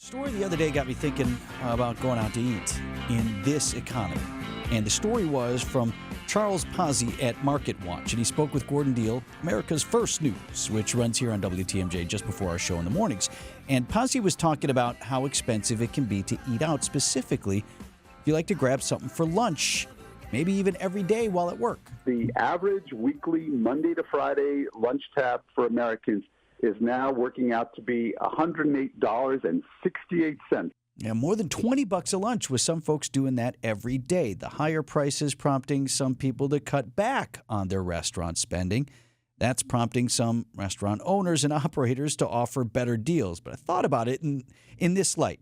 Story the other day got me thinking about going out to eat in this economy. And the story was from Charles Pozzi at Market Watch. And he spoke with Gordon Deal, America's First News, which runs here on WTMJ just before our show in the mornings. And Pozzi was talking about how expensive it can be to eat out, specifically if you like to grab something for lunch, maybe even every day while at work. The average weekly Monday to Friday lunch tab for Americans is now working out to be $108.68. Yeah, more than $20 a lunch, with some folks doing that every day. The higher prices prompting some people to cut back on their restaurant spending. That's prompting some restaurant owners and operators to offer better deals. But I thought about it in this light.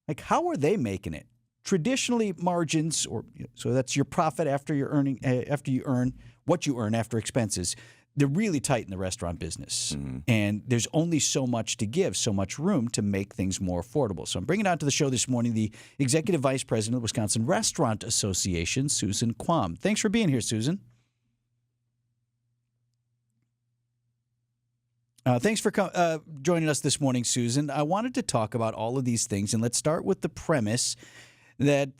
Like, how are they making it? Traditionally, margins, so that's your profit after you're earning, after you earn what you earn after expenses. They're really tight in the restaurant business, and there's only so much to give, so much room to make things more affordable. So I'm bringing out to the show this morning the Executive Vice President of the Wisconsin Restaurant Association, Susan Quam. Thanks for being here, Susan. Thanks for joining us this morning, Susan. I wanted to talk about all of these things, and let's start with the premise that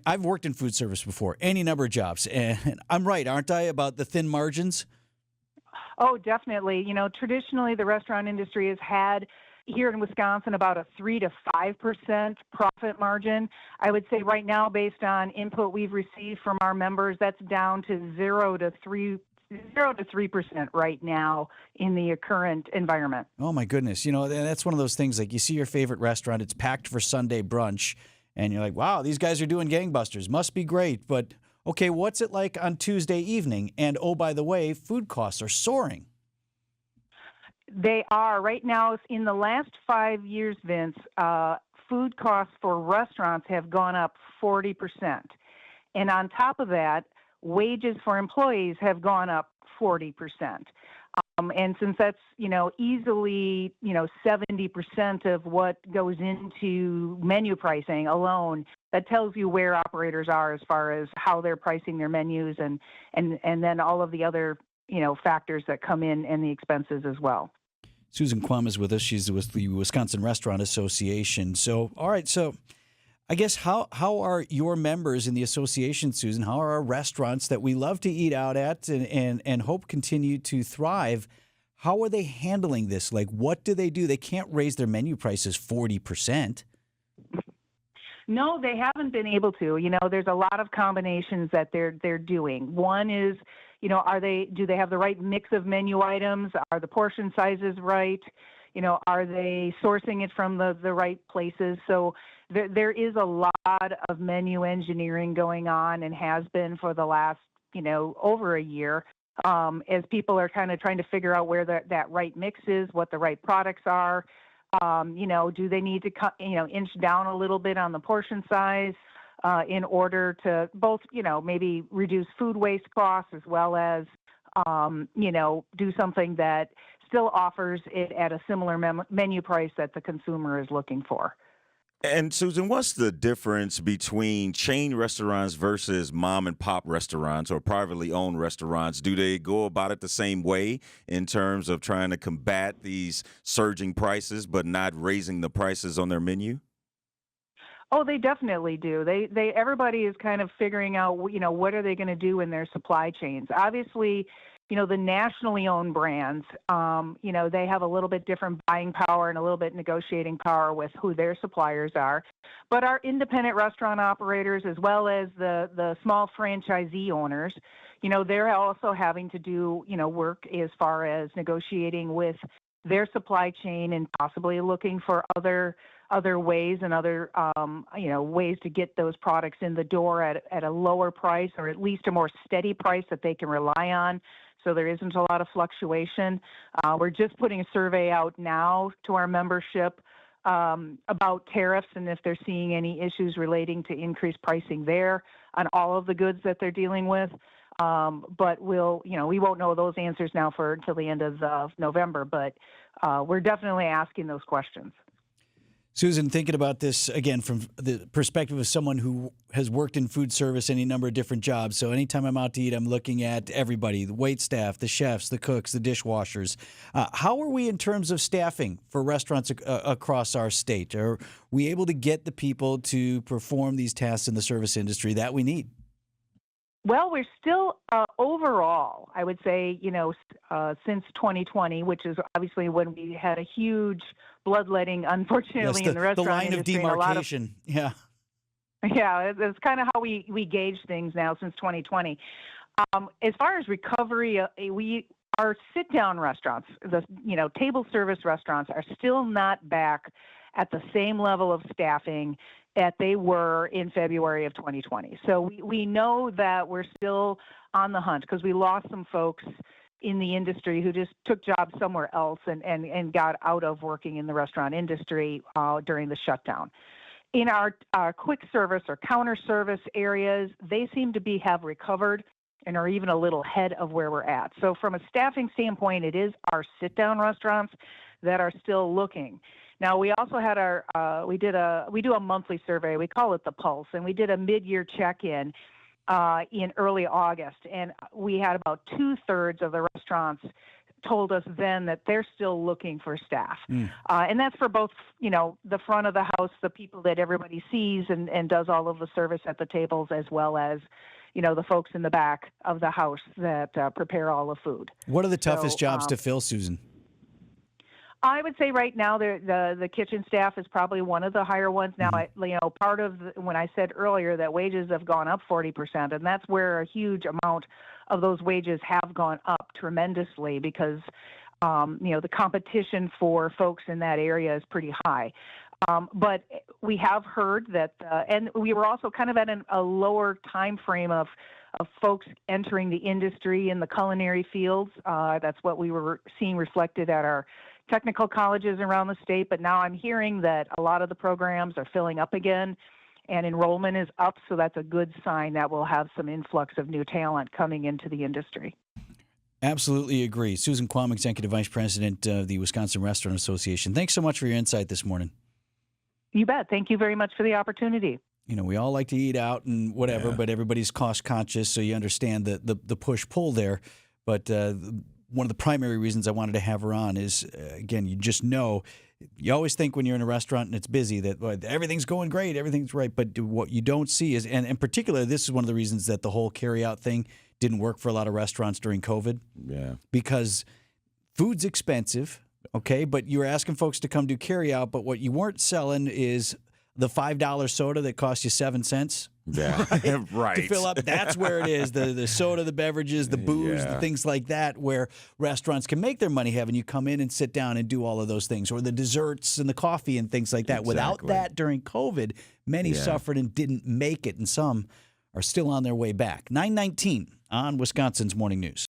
I've worked in food service before, any number of jobs, and I'm right, aren't I, about the thin margins? Oh, definitely. You know, traditionally the restaurant industry has had here in Wisconsin about a 3 to 5% profit margin. I would say right now, based on input we've received from our members, that's down to 0 to 3% right now in the current environment. Oh my goodness. You know, that's one of those things, like you see your favorite restaurant, it's packed for Sunday brunch, and you're like, wow, these guys are doing gangbusters. Must be great. But okay, what's it like on Tuesday evening? And oh, by the way, food costs are soaring. They are. Right now, in the last 5 years, Vince, food costs for restaurants have gone up 40%. And on top of that, wages for employees have gone up 40%. And since that's, easily, 70% of what goes into menu pricing alone, that tells you where operators are as far as how they're pricing their menus and then all of the other, factors that come in and the expenses as well. Susan Quam is with us. She's with the Wisconsin Restaurant Association. So, all right. So I guess how are your members in the association, Susan? How are our restaurants that we love to eat out at and hope continue to thrive? How are they handling this? Like, what do? They can't raise their menu prices 40%. No, they haven't been able to. There's a lot of combinations that they're doing. One is, do they have the right mix of menu items? Are the portion sizes right? Are they sourcing it from the right places? So there is a lot of menu engineering going on and has been for the last, over a year, as people are kind of trying to figure out where that right mix is, what the right products are. Do they need to inch down a little bit on the portion size in order to both, maybe reduce food waste costs as well as, do something that still offers it at a similar menu price that the consumer is looking for. And Susan, what's the difference between chain restaurants versus mom and pop restaurants or privately owned restaurants? Do they go about it the same way in terms of trying to combat these surging prices but not raising the prices on their menu? Oh, they definitely do. Everybody is kind of figuring out, what are they going to do in their supply chains? Obviously, the nationally owned brands, they have a little bit different buying power and a little bit negotiating power with who their suppliers are. But our independent restaurant operators, as well as the small franchisee owners, they're also having to do, work as far as negotiating with their supply chain and possibly looking for other ways and other, ways to get those products in the door at a lower price or at least a more steady price that they can rely on. So there isn't a lot of fluctuation. We're just putting a survey out now to our membership about tariffs and if they're seeing any issues relating to increased pricing there on all of the goods that they're dealing with. But we won't know those answers now until the end of November. But we're definitely asking those questions. Susan, thinking about this again from the perspective of someone who has worked in food service any number of different jobs. So anytime I'm out to eat, I'm looking at everybody, the wait staff, the chefs, the cooks, the dishwashers. How are we in terms of staffing for restaurants across our state? Are we able to get the people to perform these tasks in the service industry that we need? Well, we're still overall, I would say, since 2020, which is obviously when we had a huge bloodletting, unfortunately, in the restaurant the line industry. of demarcation. Yeah. Yeah, it's kind of how we gauge things now since 2020. As far as recovery, our sit-down restaurants, the table service restaurants, are still not back at the same level of staffing that they were in February of 2020. So we know that we're still on the hunt because we lost some folks in the industry who just took jobs somewhere else and got out of working in the restaurant industry during the shutdown. In our quick service or counter service areas, they seem to have recovered and are even a little ahead of where we're at. So from a staffing standpoint, it is our sit-down restaurants that are still looking. Now, we also had we do a monthly survey. We call it the Pulse, and we did a mid-year check-in in early August, and we had about 2/3 of the restaurants told us then that they're still looking for staff. And that's for both, the front of the house, the people that everybody sees and does all of the service at the tables, as well as, the folks in the back of the house that prepare all the food. What are the toughest jobs to fill, Susan? I would say right now the kitchen staff is probably one of the higher ones. Now, part of when I said earlier that wages have gone up 40%, and that's where a huge amount of those wages have gone up tremendously because, the competition for folks in that area is pretty high. But we have heard that, and we were also kind of at a lower time frame of folks entering the industry in the culinary fields. That's what we were seeing reflected at our technical colleges around the state, but now I'm hearing that a lot of the programs are filling up again and enrollment is up, so that's a good sign that we'll have some influx of new talent coming into the industry. Absolutely agree. Susan Quam, Executive Vice President of the Wisconsin Restaurant Association. Thanks so much for your insight this morning. You bet. Thank you very much for the opportunity. We all like to eat out and whatever, but everybody's cost conscious, so you understand the push-pull there. But one of the primary reasons I wanted to have her on is, again, you always think when you're in a restaurant and it's busy that everything's going great, everything's right. But what you don't see is, and in particular, this is one of the reasons that the whole carry-out thing didn't work for a lot of restaurants during COVID. Yeah. Because food's expensive, okay, but you were asking folks to come do carry-out, but what you weren't selling is the $5 soda that costs you 7 cents. Yeah, right. To fill up, that's where it is. The soda, the beverages, the booze, the things like that, where restaurants can make their money having you come in and sit down and do all of those things, or the desserts and the coffee and things like that. Exactly. Without that during COVID, many suffered and didn't make it, and some are still on their way back. 9:19 on Wisconsin's Morning News.